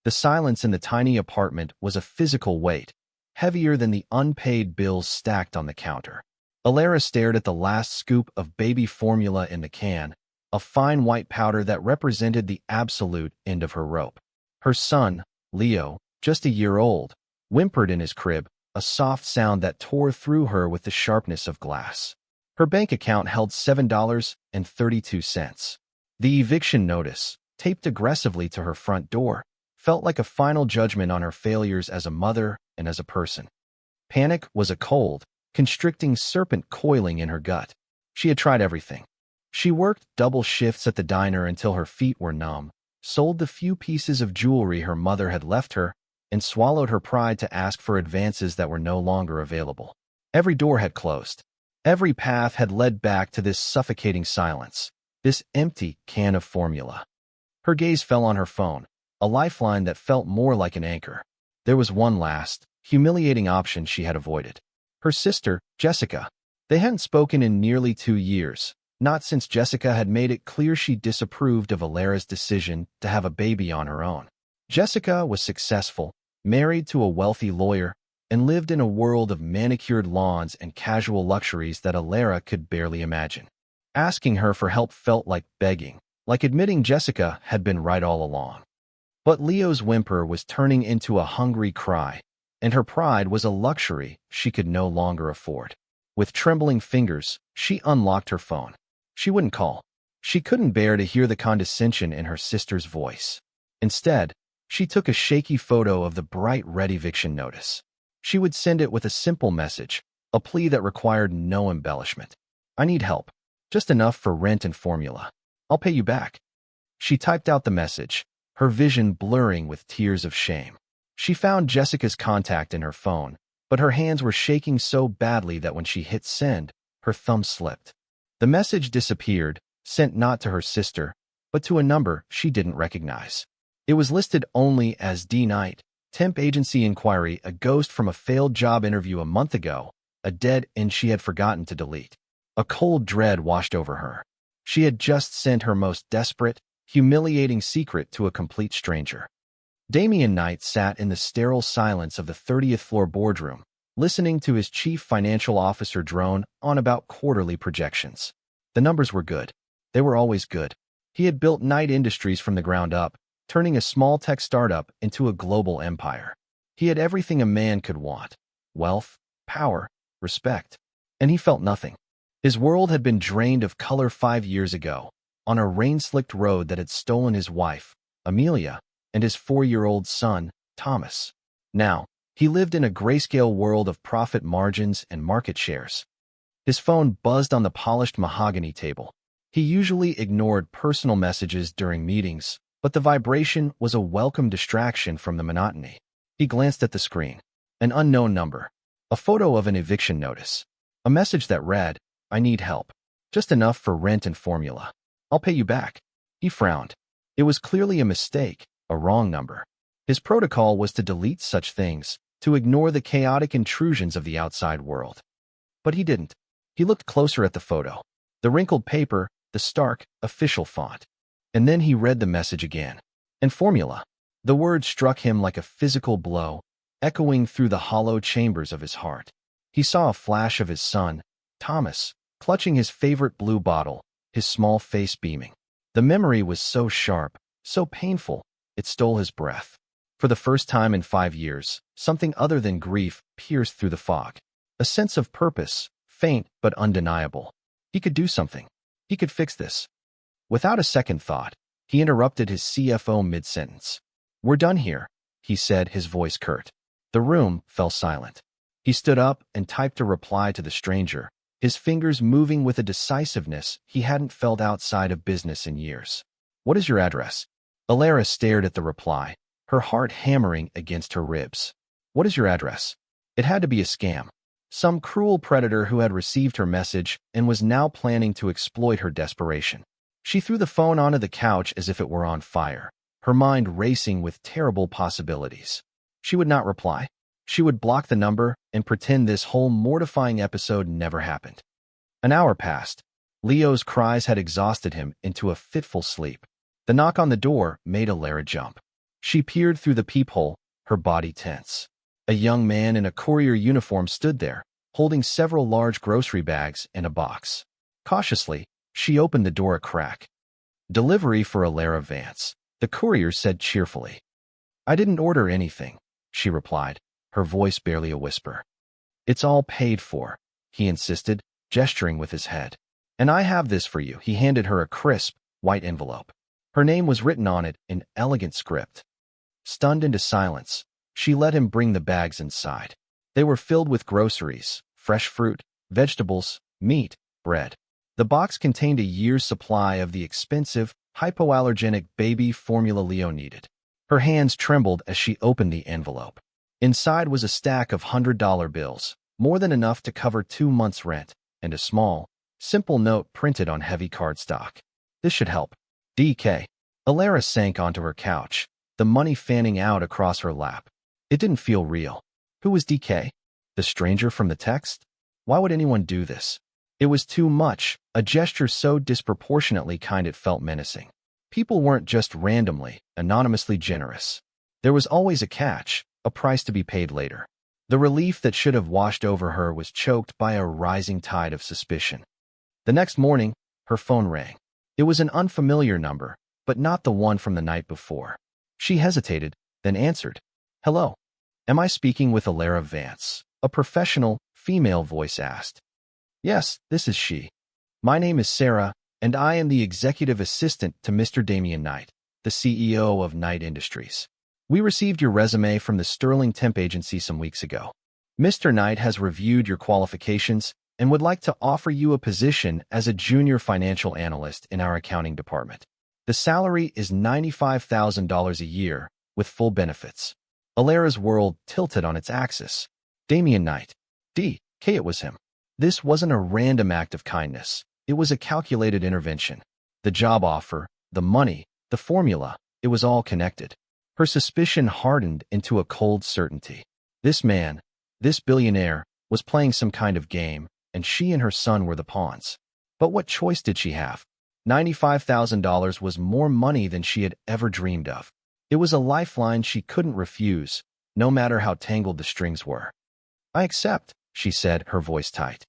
The silence in the tiny apartment was a physical weight, heavier than the unpaid bills stacked on the counter. Alara stared at the last scoop of baby formula in the can, a fine white powder that represented the absolute end of her rope. Her son, Leo, just a year old, whimpered in his crib, a soft sound that tore through her with the sharpness of glass. Her bank account held $7.32. The eviction notice, taped aggressively to her front door, felt like a final judgment on her failures as a mother and as a person. Panic was a cold, constricting serpent coiling in her gut. She had tried everything. She worked double shifts at the diner until her feet were numb, sold the few pieces of jewelry her mother had left her, and swallowed her pride to ask for advances that were no longer available. Every door had closed. Every path had led back to this suffocating silence, this empty can of formula. Her gaze fell on her phone, a lifeline that felt more like an anchor. There was one last, humiliating option she had avoided. Her sister, Jessica. They hadn't spoken in nearly 2 years, not since Jessica had made it clear she disapproved of Alara's decision to have a baby on her own. Jessica was successful, married to a wealthy lawyer, and lived in a world of manicured lawns and casual luxuries that Alara could barely imagine. Asking her for help felt like begging, like admitting Jessica had been right all along. But Leo's whimper was turning into a hungry cry, and her pride was a luxury she could no longer afford. With trembling fingers, she unlocked her phone. She wouldn't call. She couldn't bear to hear the condescension in her sister's voice. Instead, she took a shaky photo of the bright red eviction notice. She would send it with a simple message, a plea that required no embellishment. I need help. Just enough for rent and formula. I'll pay you back. She typed out the message, her vision blurring with tears of shame. She found Jessica's contact in her phone, but her hands were shaking so badly that when she hit send, her thumb slipped. The message disappeared, sent not to her sister, but to a number she didn't recognize. It was listed only as D. Knight, temp agency inquiry, a ghost from a failed job interview a month ago, a dead end she had forgotten to delete. A cold dread washed over her. She had just sent her most desperate, humiliating secret to a complete stranger. Damian Knight sat in the sterile silence of the 30th floor boardroom, listening to his chief financial officer drone on about quarterly projections. The numbers were good. They were always good. He had built Knight Industries from the ground up, turning a small tech startup into a global empire. He had everything a man could want: wealth, power, respect. And he felt nothing. His world had been drained of color 5 years ago, on a rain-slicked road that had stolen his wife, Amelia, and his 4-year-old son, Thomas. Now, he lived in a grayscale world of profit margins and market shares. His phone buzzed on the polished mahogany table. He usually ignored personal messages during meetings, but the vibration was a welcome distraction from the monotony. He glanced at the screen. An unknown number. A photo of an eviction notice. A message that read, I need help. Just enough for rent and formula. I'll pay you back. He frowned. It was clearly a mistake, a wrong number. His protocol was to delete such things, to ignore the chaotic intrusions of the outside world. But he didn't. He looked closer at the photo. The wrinkled paper, the stark, official font. And then he read the message again. And formula. The word struck him like a physical blow, echoing through the hollow chambers of his heart. He saw a flash of his son, Thomas, clutching his favorite blue bottle, his small face beaming. The memory was so sharp, so painful, it stole his breath. For the first time in 5 years, something other than grief pierced through the fog. A sense of purpose, faint but undeniable. He could do something. He could fix this. Without a second thought, he interrupted his CFO mid-sentence. We're done here, he said, his voice curt. The room fell silent. He stood up and typed a reply to the stranger, his fingers moving with a decisiveness he hadn't felt outside of business in years. What is your address? Alara stared at the reply, her heart hammering against her ribs. What is your address? It had to be a scam. Some cruel predator who had received her message and was now planning to exploit her desperation. She threw the phone onto the couch as if it were on fire, her mind racing with terrible possibilities. She would not reply. She would block the number and pretend this whole mortifying episode never happened. An hour passed. Leo's cries had exhausted him into a fitful sleep. The knock on the door made Alara jump. She peered through the peephole, her body tense. A young man in a courier uniform stood there, holding several large grocery bags and a box. Cautiously, she opened the door a crack. "Delivery for Alara Vance," the courier said cheerfully. "I didn't order anything," she replied, her voice barely a whisper. "It's all paid for," he insisted, gesturing with his head. "And I have this for you." He handed her a crisp, white envelope. Her name was written on it in elegant script. Stunned into silence, she let him bring the bags inside. They were filled with groceries, fresh fruit, vegetables, meat, bread. The box contained a year's supply of the expensive, hypoallergenic baby formula Leo needed. Her hands trembled as she opened the envelope. Inside was a stack of $100 bills, more than enough to cover 2 months' rent, and a small, simple note printed on heavy cardstock. "This should help. DK." Alara sank onto her couch, the money fanning out across her lap. It didn't feel real. Who was DK? The stranger from the text? Why would anyone do this? It was too much, a gesture so disproportionately kind it felt menacing. People weren't just randomly, anonymously generous. There was always a catch, a price to be paid later. The relief that should have washed over her was choked by a rising tide of suspicion. The next morning, her phone rang. It was an unfamiliar number, but not the one from the night before. She hesitated, then answered. "Hello. Am I speaking with Alara Vance?" A professional, female voice asked. "Yes, this is she. My name is Sarah, and I am the executive assistant to Mr. Damien Knight, the CEO of Knight Industries. We received your resume from the Sterling Temp Agency some weeks ago. Mr. Knight has reviewed your qualifications and would like to offer you a position as a junior financial analyst in our accounting department. The salary is $95,000 a year, with full benefits." Alara's world tilted on its axis. Damien Knight. D.K. It was him. This wasn't a random act of kindness. It was a calculated intervention. The job offer, the money, the formula, it was all connected. Her suspicion hardened into a cold certainty. This man, this billionaire, was playing some kind of game, and she and her son were the pawns. But what choice did she have? $95,000 was more money than she had ever dreamed of. It was a lifeline she couldn't refuse, no matter how tangled the strings were. "I accept," she said, her voice tight.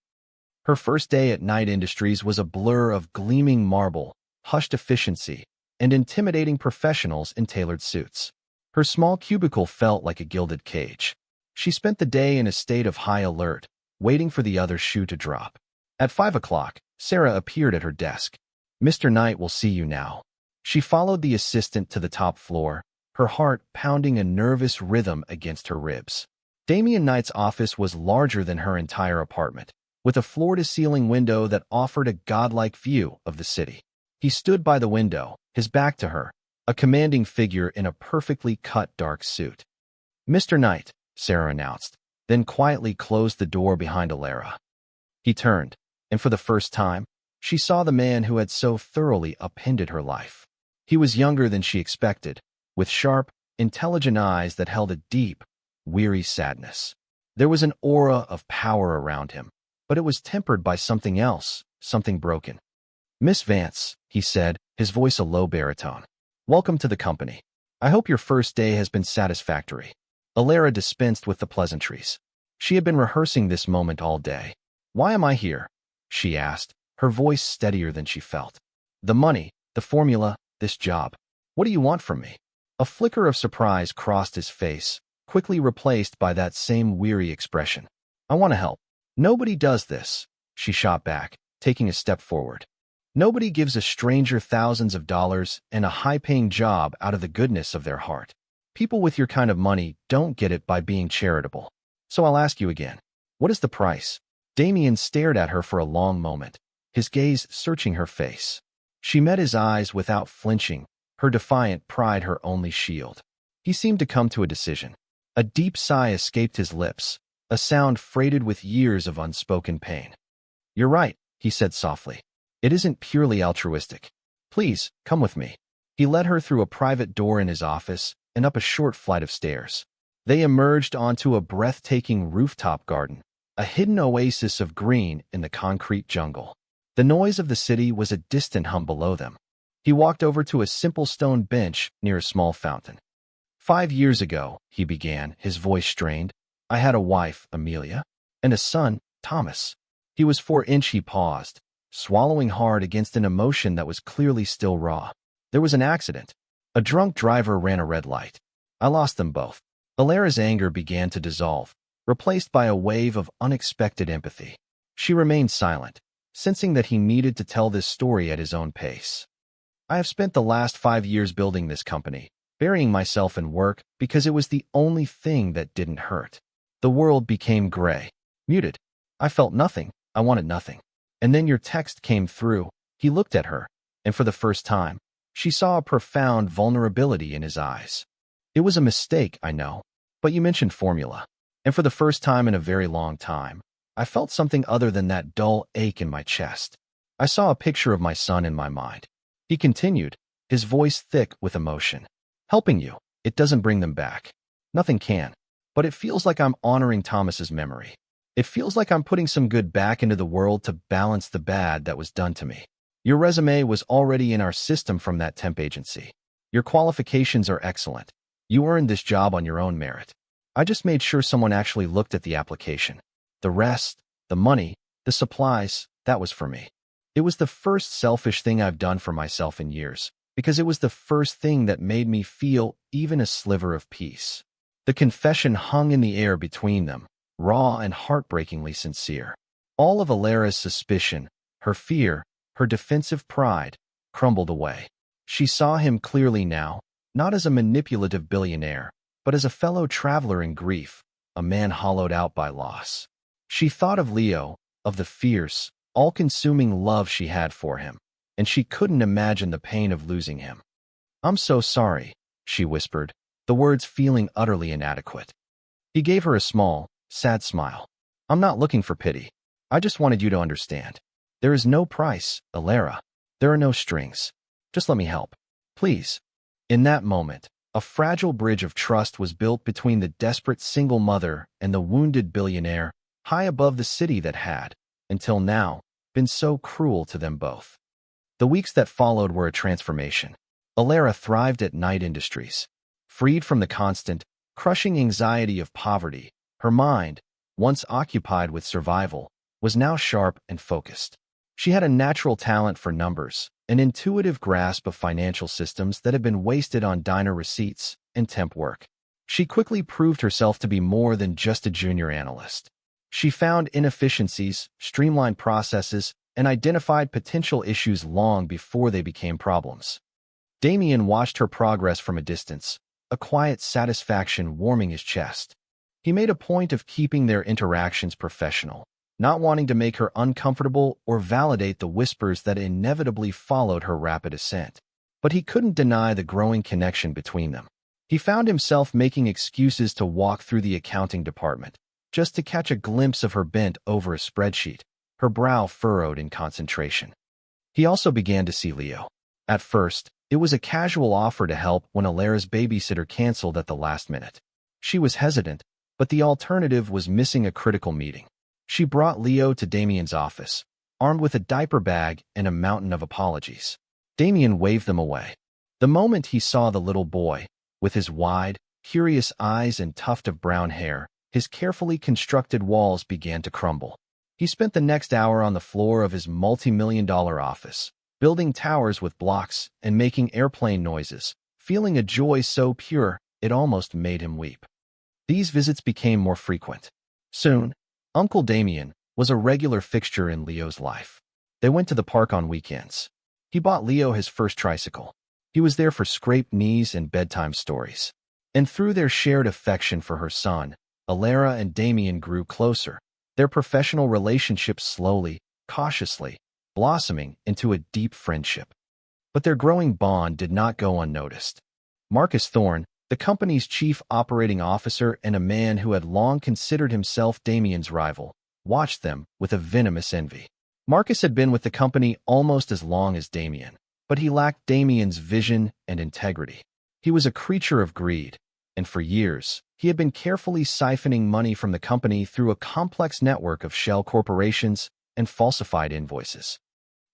Her first day at Knight Industries was a blur of gleaming marble, hushed efficiency, and intimidating professionals in tailored suits. Her small cubicle felt like a gilded cage. She spent the day in a state of high alert, waiting for the other shoe to drop. At 5 o'clock, Sarah appeared at her desk. "Mr. Knight will see you now." She followed the assistant to the top floor, her heart pounding a nervous rhythm against her ribs. Damien Knight's office was larger than her entire apartment, with a floor-to-ceiling window that offered a godlike view of the city. He stood by the window, his back to her, a commanding figure in a perfectly cut dark suit. "Mr. Knight," Sarah announced, then quietly closed the door behind Alara. He turned, and for the first time, she saw the man who had so thoroughly upended her life. He was younger than she expected, with sharp, intelligent eyes that held a deep, weary sadness. There was an aura of power around him, but it was tempered by something else, something broken. "Miss Vance," he said, his voice a low baritone. "Welcome to the company. I hope your first day has been satisfactory." Alara dispensed with the pleasantries. She had been rehearsing this moment all day. "Why am I here?" she asked, her voice steadier than she felt. "The money, the formula, this job. What do you want from me?" A flicker of surprise crossed his face, quickly replaced by that same weary expression. "I want to help." "Nobody does this," she shot back, taking a step forward. "Nobody gives a stranger thousands of dollars and a high-paying job out of the goodness of their heart. People with your kind of money don't get it by being charitable. So I'll ask you again. What is the price?" Damien stared at her for a long moment, his gaze searching her face. She met his eyes without flinching, her defiant pride her only shield. He seemed to come to a decision. A deep sigh escaped his lips, a sound freighted with years of unspoken pain. "You're right," he said softly. "It isn't purely altruistic. Please, come with me." He led her through a private door in his office and up a short flight of stairs. They emerged onto a breathtaking rooftop garden, a hidden oasis of green in the concrete jungle. The noise of the city was a distant hum below them. He walked over to a simple stone bench near a small fountain. 5 years ago, he began, his voice strained, I had a wife, Amelia, and a son, Thomas. He was 4 inch. He paused, swallowing hard against an emotion that was clearly still raw. There was an accident. A drunk driver ran a red light. I lost them both. Alara's anger began to dissolve, replaced by a wave of unexpected empathy. She remained silent, sensing that he needed to tell this story at his own pace. I have spent the last 5 years building this company, burying myself in work because it was the only thing that didn't hurt. The world became gray, muted. I felt nothing. I wanted nothing. And then your text came through. He looked at her, and for the first time, she saw a profound vulnerability in his eyes. It was a mistake, I know, but you mentioned formula. And for the first time in a very long time, I felt something other than that dull ache in my chest. I saw a picture of my son in my mind. He continued, his voice thick with emotion. Helping you, it doesn't bring them back. Nothing can. But it feels like I'm honoring Thomas's memory. It feels like I'm putting some good back into the world to balance the bad that was done to me. Your resume was already in our system from that temp agency. Your qualifications are excellent. You earned this job on your own merit. I just made sure someone actually looked at the application. The rest, the money, the supplies, that was for me. It was the first selfish thing I've done for myself in years, because it was the first thing that made me feel even a sliver of peace. The confession hung in the air between them, raw and heartbreakingly sincere. All of Alara's suspicion, her fear, her defensive pride, crumbled away. She saw him clearly now, not as a manipulative billionaire, but as a fellow traveler in grief, a man hollowed out by loss. She thought of Leo, of the fierce, all-consuming love she had for him, and she couldn't imagine the pain of losing him. I'm so sorry, she whispered, the words feeling utterly inadequate. He gave her a small, sad smile. I'm not looking for pity. I just wanted you to understand. There is no price, Alara. There are no strings. Just let me help. Please. In that moment, a fragile bridge of trust was built between the desperate single mother and the wounded billionaire, high above the city that had, until now, been so cruel to them both. The weeks that followed were a transformation. Alara thrived at Knight Industries. Freed from the constant, crushing anxiety of poverty, her mind, once occupied with survival, was now sharp and focused. She had a natural talent for numbers, an intuitive grasp of financial systems that had been wasted on diner receipts and temp work. She quickly proved herself to be more than just a junior analyst. She found inefficiencies, streamlined processes, and identified potential issues long before they became problems. Damien watched her progress from a distance, a quiet satisfaction warming his chest. He made a point of keeping their interactions professional, not wanting to make her uncomfortable or validate the whispers that inevitably followed her rapid ascent. But he couldn't deny the growing connection between them. He found himself making excuses to walk through the accounting department, just to catch a glimpse of her bent over a spreadsheet, her brow furrowed in concentration. He also began to see Leo. At first, it was a casual offer to help when Alara's babysitter canceled at the last minute. She was hesitant, but the alternative was missing a critical meeting. She brought Leo to Damien's office, armed with a diaper bag and a mountain of apologies. Damien waved them away. The moment he saw the little boy, with his wide, curious eyes and tuft of brown hair, his carefully constructed walls began to crumble. He spent the next hour on the floor of his multi-million-dollar office, building towers with blocks and making airplane noises, feeling a joy so pure it almost made him weep. These visits became more frequent. Soon, Uncle Damien was a regular fixture in Leo's life. They went to the park on weekends. He bought Leo his first tricycle. He was there for scraped knees and bedtime stories. And through their shared affection for her son, Alara and Damien grew closer, their professional relationship slowly, cautiously, blossoming into a deep friendship. But their growing bond did not go unnoticed. Marcus Thorne, the company's chief operating officer and a man who had long considered himself Damien's rival, watched them with a venomous envy. Marcus had been with the company almost as long as Damien, but he lacked Damien's vision and integrity. He was a creature of greed, and for years, he had been carefully siphoning money from the company through a complex network of shell corporations and falsified invoices.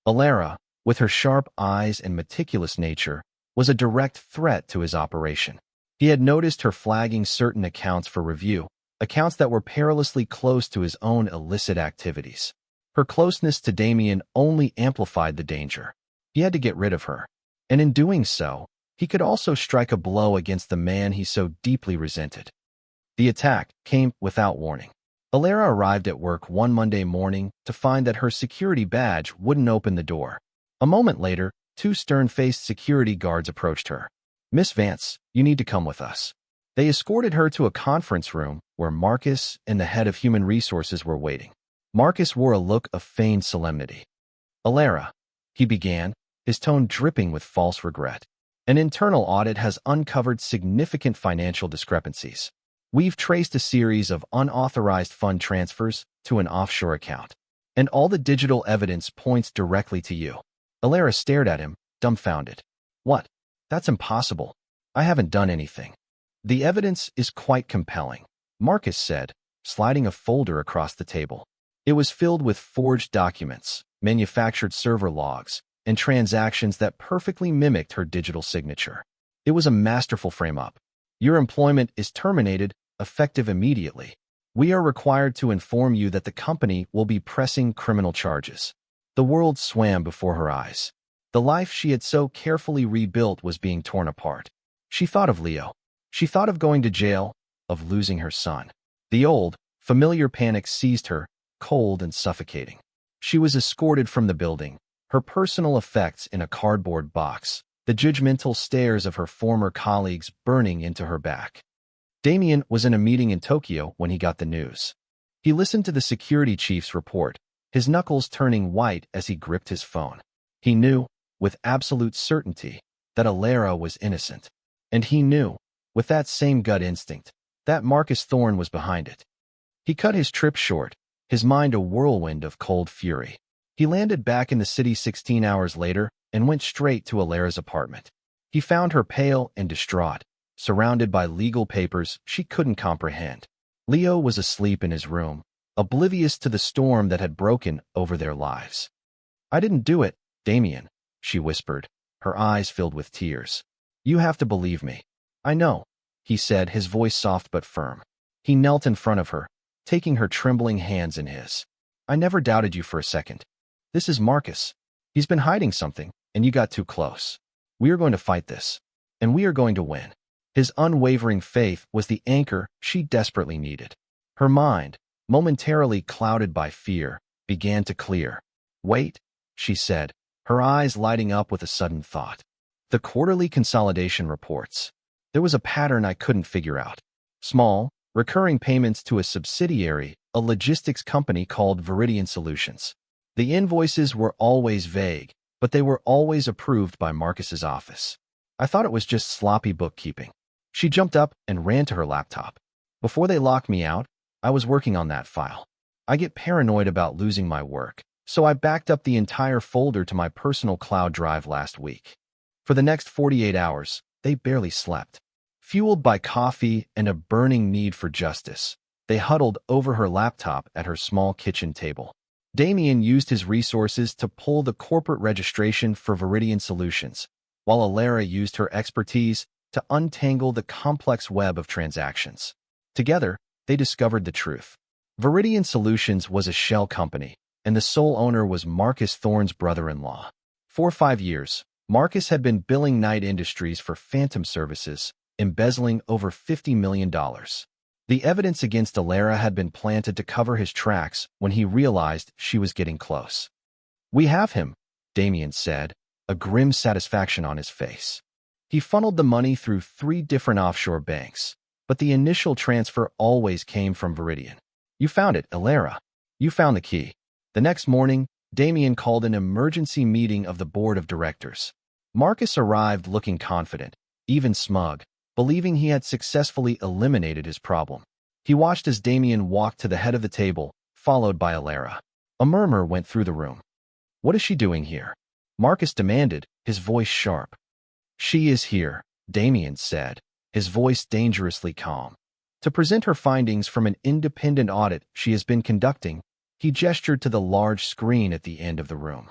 Alara, with her sharp eyes and meticulous nature, was a direct threat to his operation. He had noticed her flagging certain accounts for review, accounts that were perilously close to his own illicit activities. Her closeness to Damien only amplified the danger. He had to get rid of her. And in doing so, he could also strike a blow against the man he so deeply resented. The attack came without warning. Alara arrived at work one Monday morning to find that her security badge wouldn't open the door. A moment later, two stern-faced security guards approached her. "Miss Vance, you need to come with us." They escorted her to a conference room where Marcus and the head of human resources were waiting. Marcus wore a look of feigned solemnity. "Alara," he began, his tone dripping with false regret. "An internal audit has uncovered significant financial discrepancies. We've traced a series of unauthorized fund transfers to an offshore account, and all the digital evidence points directly to you." Alara stared at him, dumbfounded. "What? That's impossible. I haven't done anything." "The evidence is quite compelling," Marcus said, sliding a folder across the table. It was filled with forged documents, manufactured server logs, and transactions that perfectly mimicked her digital signature. It was a masterful frame-up. "Your employment is terminated, effective immediately. We are required to inform you that the company will be pressing criminal charges." The world swam before her eyes. The life she had so carefully rebuilt was being torn apart. She thought of Leo. She thought of going to jail, of losing her son. The old, familiar panic seized her, cold and suffocating. She was escorted from the building, her personal effects in a cardboard box, the judgmental stares of her former colleagues burning into her back. Damien was in a meeting in Tokyo when he got the news. He listened to the security chief's report, his knuckles turning white as he gripped his phone. He knew, with absolute certainty, that Alara was innocent. And he knew, with that same gut instinct, that Marcus Thorne was behind it. He cut his trip short, his mind a whirlwind of cold fury. He landed back in the city 16 hours later and went straight to Alara's apartment. He found her pale and distraught, surrounded by legal papers she couldn't comprehend. Leo was asleep in his room, oblivious to the storm that had broken over their lives. "I didn't do it, Damien," she whispered, her eyes filled with tears. "You have to believe me." "I know," he said, his voice soft but firm. He knelt in front of her, taking her trembling hands in his. "I never doubted you for a second. This is Marcus. He's been hiding something, and you got too close. We are going to fight this, and we are going to win." His unwavering faith was the anchor she desperately needed. Her mind, momentarily clouded by fear, began to clear. "Wait," she said, her eyes lighting up with a sudden thought. "The quarterly consolidation reports. There was a pattern I couldn't figure out. Small, recurring payments to a subsidiary, a logistics company called Viridian Solutions. The invoices were always vague, but they were always approved by Marcus's office. I thought it was just sloppy bookkeeping." She jumped up and ran to her laptop. "Before they locked me out, I was working on that file. I get paranoid about losing my work, so I backed up the entire folder to my personal cloud drive last week." For the next 48 hours, they barely slept. Fueled by coffee and a burning need for justice, they huddled over her laptop at her small kitchen table. Damien used his resources to pull the corporate registration for Viridian Solutions, while Alara used her expertise to untangle the complex web of transactions. Together, they discovered the truth. Viridian Solutions was a shell company, and the sole owner was Marcus Thorne's brother-in-law. For 5 years, Marcus had been billing Knight Industries for phantom services, embezzling over $50 million. The evidence against Alara had been planted to cover his tracks when he realized she was getting close. "We have him," Damien said, a grim satisfaction on his face. He funneled the money through 3 different offshore banks, but the initial transfer always came from Viridian. "You found it, Alara. You found the key." The next morning, Damien called an emergency meeting of the board of directors. Marcus arrived looking confident, even smug, believing he had successfully eliminated his problem. He watched as Damien walked to the head of the table, followed by Alara. A murmur went through the room. "What is she doing here?" Marcus demanded, his voice sharp. "She is here," Damien said, his voice dangerously calm, "to present her findings from an independent audit she has been conducting." He gestured to the large screen at the end of the room.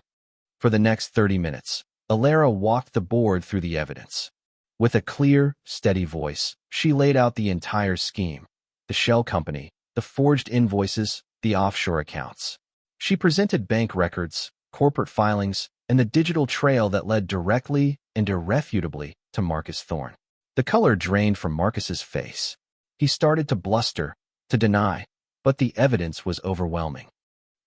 For the next 30 minutes, Alara walked the board through the evidence. With a clear, steady voice, she laid out the entire scheme: the shell company, the forged invoices, the offshore accounts. She presented bank records, corporate filings, and the digital trail that led directly and irrefutably to Marcus Thorne. The color drained from Marcus's face. He started to bluster, to deny, but the evidence was overwhelming.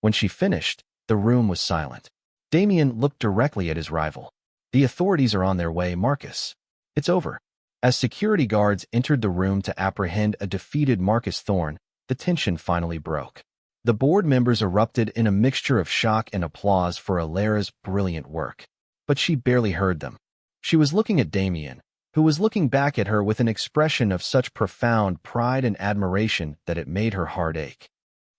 When she finished, the room was silent. Damien looked directly at his rival. "The authorities are on their way, Marcus. It's over." As security guards entered the room to apprehend a defeated Marcus Thorne, the tension finally broke. The board members erupted in a mixture of shock and applause for Alara's brilliant work. But she barely heard them. She was looking at Damien, who was looking back at her with an expression of such profound pride and admiration that it made her heart ache.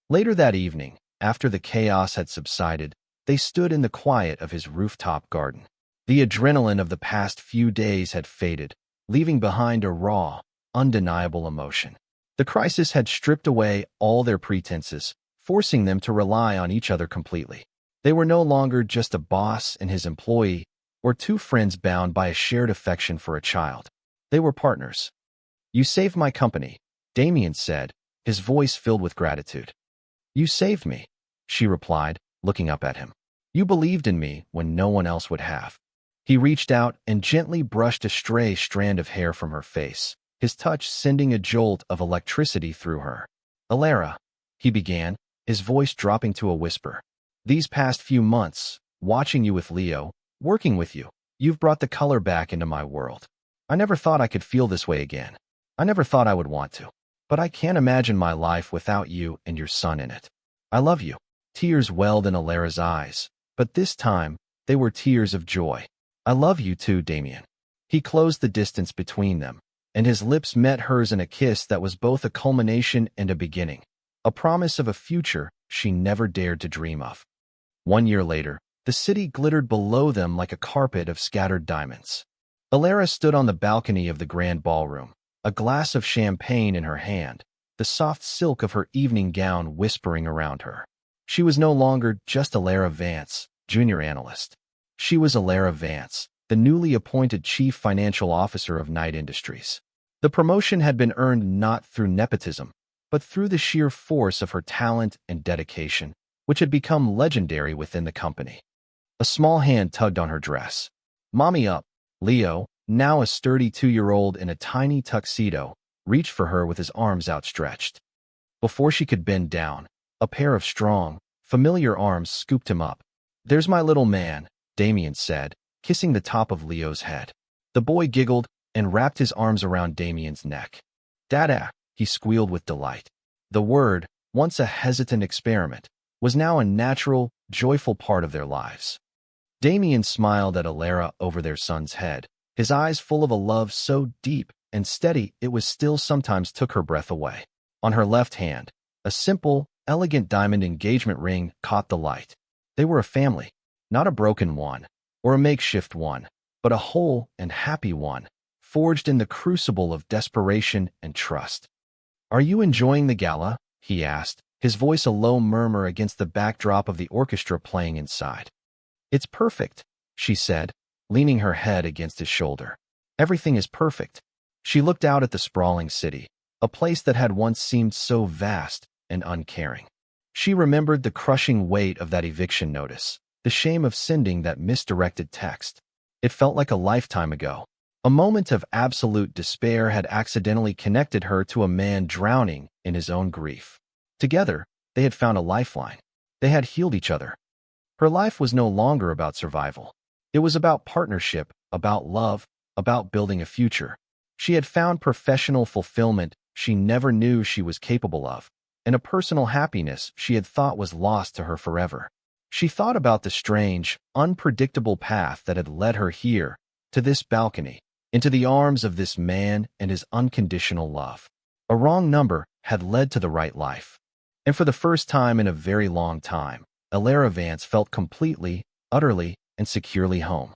Later that evening, after the chaos had subsided, they stood in the quiet of his rooftop garden. The adrenaline of the past few days had faded, leaving behind a raw, undeniable emotion. The crisis had stripped away all their pretenses, forcing them to rely on each other completely. They were no longer just a boss and his employee, or two friends bound by a shared affection for a child. They were partners. "You saved my company," Damien said, his voice filled with gratitude. "You saved me," she replied, looking up at him. "You believed in me when no one else would have." He reached out and gently brushed a stray strand of hair from her face, his touch sending a jolt of electricity through her. "Alara," he began, his voice dropping to a whisper. "These past few months, watching you with Leo, working with you, you've brought the color back into my world. I never thought I could feel this way again. I never thought I would want to. But I can't imagine my life without you and your son in it. I love you." Tears welled in Alara's eyes, but this time, they were tears of joy. "I love you too, Damien." He closed the distance between them, and his lips met hers in a kiss that was both a culmination and a beginning, a promise of a future she never dared to dream of. 1 year later, the city glittered below them like a carpet of scattered diamonds. Alara stood on the balcony of the grand ballroom, a glass of champagne in her hand, the soft silk of her evening gown whispering around her. She was no longer just Alara Vance, junior analyst. She was Alara Vance, the newly appointed chief financial officer of Knight Industries. The promotion had been earned not through nepotism, but through the sheer force of her talent and dedication, which had become legendary within the company. A small hand tugged on her dress. "Mommy up." Leo, now a sturdy 2-year-old in a tiny tuxedo, reached for her with his arms outstretched. Before she could bend down, a pair of strong, familiar arms scooped him up. "There's my little man," Damien said, kissing the top of Leo's head. The boy giggled and wrapped his arms around Damien's neck. "Dada," he squealed with delight. The word, once a hesitant experiment, was now a natural, joyful part of their lives. Damien smiled at Alara over their son's head, his eyes full of a love so deep and steady it was still sometimes took her breath away. On her left hand, a simple, elegant diamond engagement ring caught the light. They were a family, not a broken one, or a makeshift one, but a whole and happy one, forged in the crucible of desperation and trust. "Are you enjoying the gala?" he asked, his voice a low murmur against the backdrop of the orchestra playing inside. "It's perfect," she said, leaning her head against his shoulder. "Everything is perfect." She looked out at the sprawling city, a place that had once seemed so vast and uncaring. She remembered the crushing weight of that eviction notice, the shame of sending that misdirected text. It felt like a lifetime ago. A moment of absolute despair had accidentally connected her to a man drowning in his own grief. Together, they had found a lifeline. They had healed each other. Her life was no longer about survival. It was about partnership, about love, about building a future. She had found professional fulfillment she never knew she was capable of, and a personal happiness she had thought was lost to her forever. She thought about the strange, unpredictable path that had led her here, to this balcony, into the arms of this man and his unconditional love. A wrong number had led to the right life. And for the first time in a very long time, Alara Vance felt completely, utterly, and securely home.